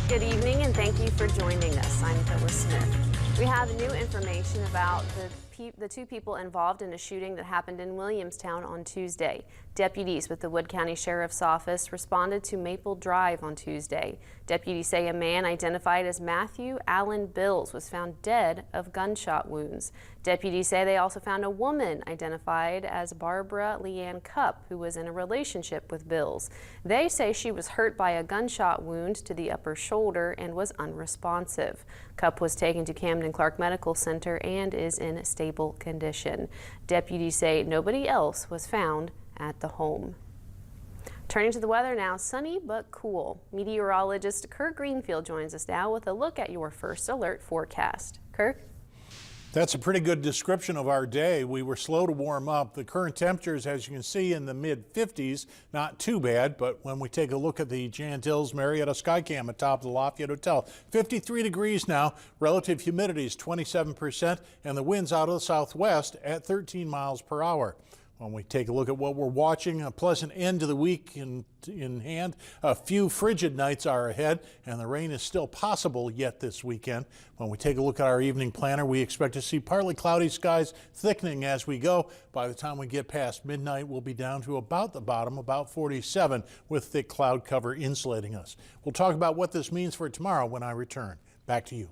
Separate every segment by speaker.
Speaker 1: Good evening and thank you for joining us. I'm Phyllis Smith. We have new information about the two people involved in a shooting that happened in Williamstown on Tuesday. Deputies with the Wood County Sheriff's Office responded to Maple Drive on Tuesday. Deputies say a man identified as Matthew Allen Bills was found dead of gunshot wounds. Deputies say they also found a woman identified as Barbara Leanne Cupp, who was in a relationship with Bills. They say she was hurt by a gunshot wound to the upper shoulder and was unresponsive. Cupp was taken to Camden Clark Medical Center and is in stable condition. Deputies say nobody else was found at the home. Turning to the weather now, sunny but cool. Meteorologist Kirk Greenfield joins us now with a look at your first alert forecast. Kirk?
Speaker 2: That's a pretty good description of our day. We were slow to warm up. The current temperatures, as you can see, in the mid-50s, not too bad, but when we take a look at the Jantilles Marietta Skycam atop the Lafayette Hotel, 53 degrees now, relative humidity is 27%, and the winds out of the southwest at 13 miles per hour. When we take a look at what we're watching, a pleasant end to the week in hand. A few frigid nights are ahead, and the rain is still possible yet this weekend. When we take a look at our evening planner, we expect to see partly cloudy skies thickening as we go. By the time we get past midnight, we'll be down to about the bottom, about 47, with thick cloud cover insulating us. We'll talk about what this means for tomorrow when I return. Back to you.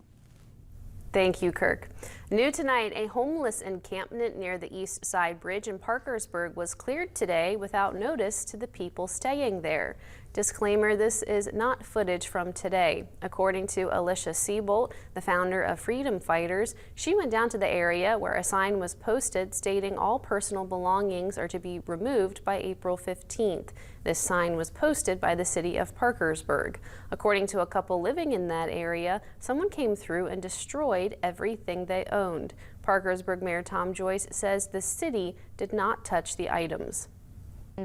Speaker 1: Thank you, Kirk. New tonight, a homeless encampment near the East Side Bridge in Parkersburg was cleared today without notice to the people staying there. Disclaimer, this is not footage from today. According to Alicia Siebold, the founder of Freedom Fighters, she went down to the area where a sign was posted stating all personal belongings are to be removed by April 15th. This sign was posted by the city of Parkersburg. According to a couple living in that area, someone came through and destroyed everything they owned. Parkersburg Mayor Tom Joyce says the city did not touch the items.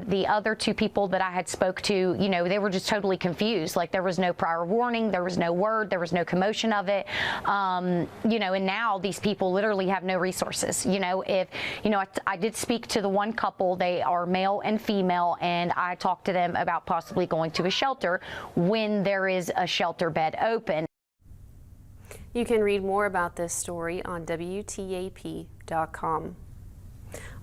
Speaker 3: The other two people that I had spoke to, they were just totally confused. Like, there was no prior warning, there was no word, there was no commotion of it. And now these people literally have no resources. I did speak to the one couple. They are male and female, and I talked to them about possibly going to a shelter when there is a shelter bed open.
Speaker 1: You can read more about this story on WTAP.com.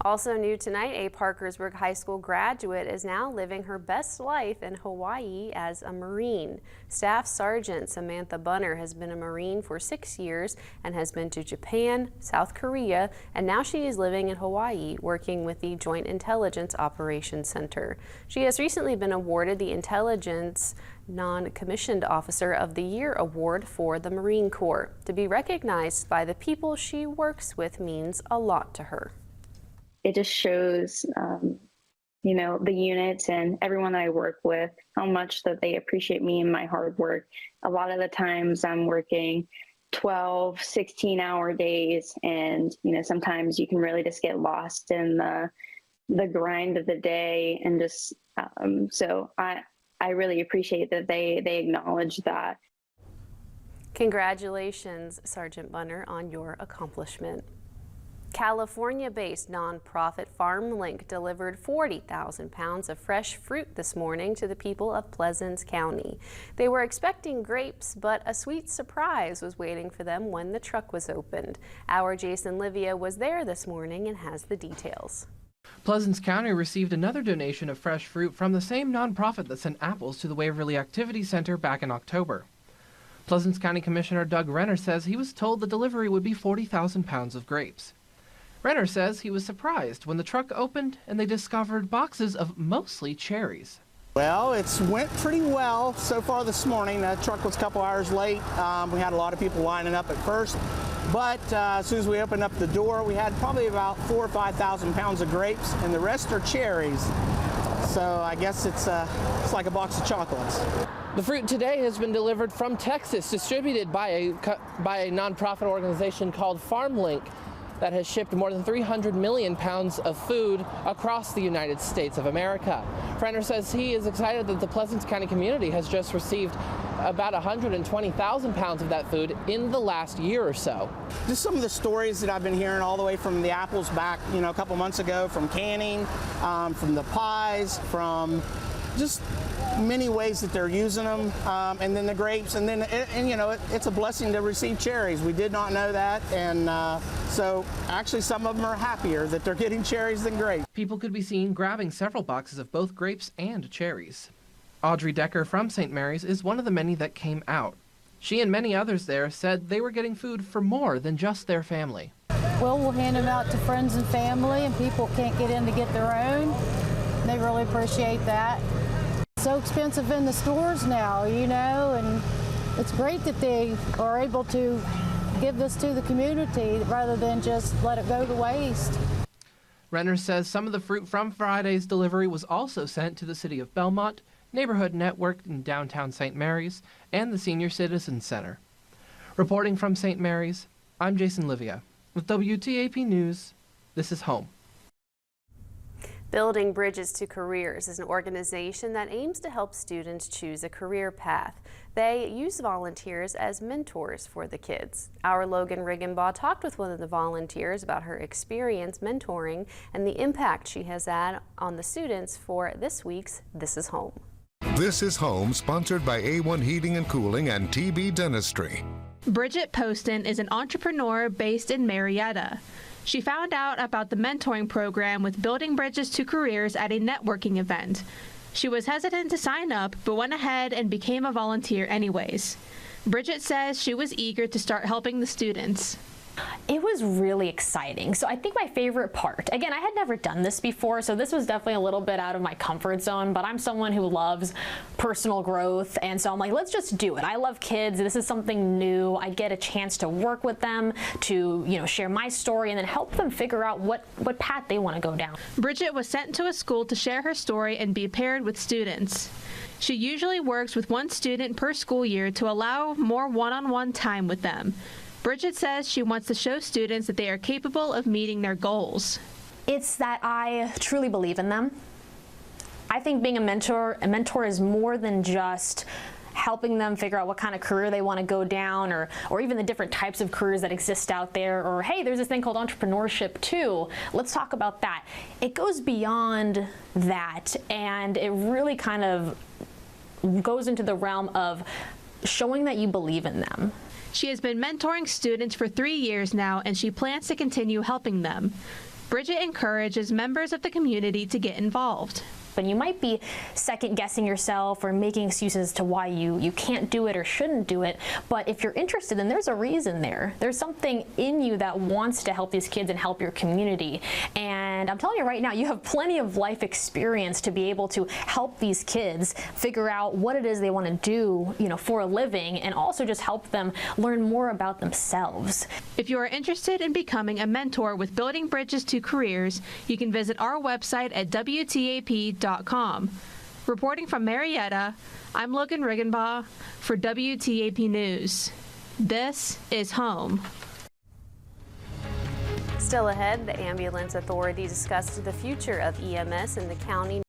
Speaker 1: Also new tonight, a Parkersburg High School graduate is now living her best life in Hawaii as a Marine. Staff Sergeant Samantha Bunner has been a Marine for 6 years and has been to Japan, South Korea, and now she is living in Hawaii working with the Joint Intelligence Operations Center. She has recently been awarded the Intelligence Non-Commissioned Officer of the Year Award for the Marine Corps. To be recognized by the people she works with means a lot to her.
Speaker 4: It just shows, the units and everyone that I work with, how much that they appreciate me and my hard work. A lot of the times I'm working 12, 16-hour days, and, sometimes you can really just get lost in the grind of the day. And just, so I really appreciate that they acknowledge that.
Speaker 1: Congratulations, Sergeant Bunner, on your accomplishment. California-based nonprofit FarmLink delivered 40,000 pounds of fresh fruit this morning to the people of Pleasants County. They were expecting grapes, but a sweet surprise was waiting for them when the truck was opened. Our Jason Livia was there this morning and has the details.
Speaker 5: Pleasants County received another donation of fresh fruit from the same nonprofit that sent apples to the Waverly Activity Center back in October. Pleasants County Commissioner Doug Renner says he was told the delivery would be 40,000 pounds of grapes. Renner says he was surprised when the truck opened and they discovered boxes of mostly cherries.
Speaker 6: Well, it's went pretty well so far this morning. The truck was a couple hours late. We had a lot of people lining up at first, but as soon as we opened up the door, we had probably about 4,000 or 5,000 pounds of grapes, and the rest are cherries. So I guess it's like a box of chocolates.
Speaker 5: The fruit today has been delivered from Texas, distributed by a nonprofit organization called FarmLink that has shipped more than 300 million pounds of food across the United States of America. Renner says he is excited that the Pleasants County community has just received about 120,000 pounds of that food in the last year or so.
Speaker 6: Just some of the stories that I've been hearing all the way from the apples back, a couple months ago, from canning, from the pies, from just many ways that they're using them, and then the grapes, and then it's a blessing to receive cherries. We did not know that, and so actually some of them are happier that they're getting cherries than grapes.
Speaker 5: People could be seen grabbing several boxes of both grapes and cherries. Audrey Decker from St. Mary's is one of the many that came out. She and many others there said they were getting food for more than just their family.
Speaker 7: Well, we'll hand them out to friends and family, and people can't get in to get their own. They really appreciate that. It's so expensive in the stores now, and it's great that they are able to give this to the community rather than just let it go to waste.
Speaker 5: Renner says some of the fruit from Friday's delivery was also sent to the City of Belmont, Neighborhood Network in downtown St. Mary's, and the Senior Citizens Center. Reporting from St. Mary's, I'm Jason Livia. With WTAP News, this is Home.
Speaker 1: Building Bridges to Careers is an organization that aims to help students choose a career path. They use volunteers as mentors for the kids. Our Logan Riggenbaugh talked with one of the volunteers about her experience mentoring and the impact she has had on the students for this week's This is Home.
Speaker 8: This is Home, sponsored by A1 Heating and Cooling and TB Dentistry.
Speaker 9: Bridget Poston is an entrepreneur based in Marietta. She found out about the mentoring program with Building Bridges to Careers at a networking event. She was hesitant to sign up, but went ahead and became a volunteer anyways. Bridget says she was eager to start helping the students.
Speaker 10: It was really exciting. So I think my favorite part, again, I had never done this before, so this was definitely a little bit out of my comfort zone, but I'm someone who loves personal growth, and so I'm like, let's just do it. I love kids. This is something new. I get a chance to work with them, to share my story, and then help them figure out what path they want to go down.
Speaker 9: Bridget was sent to a school to share her story and be paired with students. She usually works with one student per school year to allow more one-on-one time with them. Bridget says she wants to show students that they are capable of meeting their goals.
Speaker 10: It's that I truly believe in them. I think being a mentor is more than just helping them figure out what kind of career they want to go down, or even the different types of careers that exist out there, or hey, there's this thing called entrepreneurship too. Let's talk about that. It goes beyond that, and it really kind of goes into the realm of showing that you believe in them.
Speaker 9: She has been mentoring students for 3 years now, and she plans to continue helping them. Bridget encourages members of the community to get involved.
Speaker 10: And you might be second guessing yourself or making excuses as to why you can't do it or shouldn't do it. But if you're interested, then there's a reason there. There's something in you that wants to help these kids and help your community. And I'm telling you right now, you have plenty of life experience to be able to help these kids figure out what it is they want to do, for a living, and also just help them learn more about themselves.
Speaker 9: If you are interested in becoming a mentor with Building Bridges to Careers, you can visit our website at WTAP.com. Reporting from Marietta, I'm Logan Riggenbaugh for WTAP News. This is Home.
Speaker 1: Still ahead, the Ambulance Authority discussed the future of EMS in the county.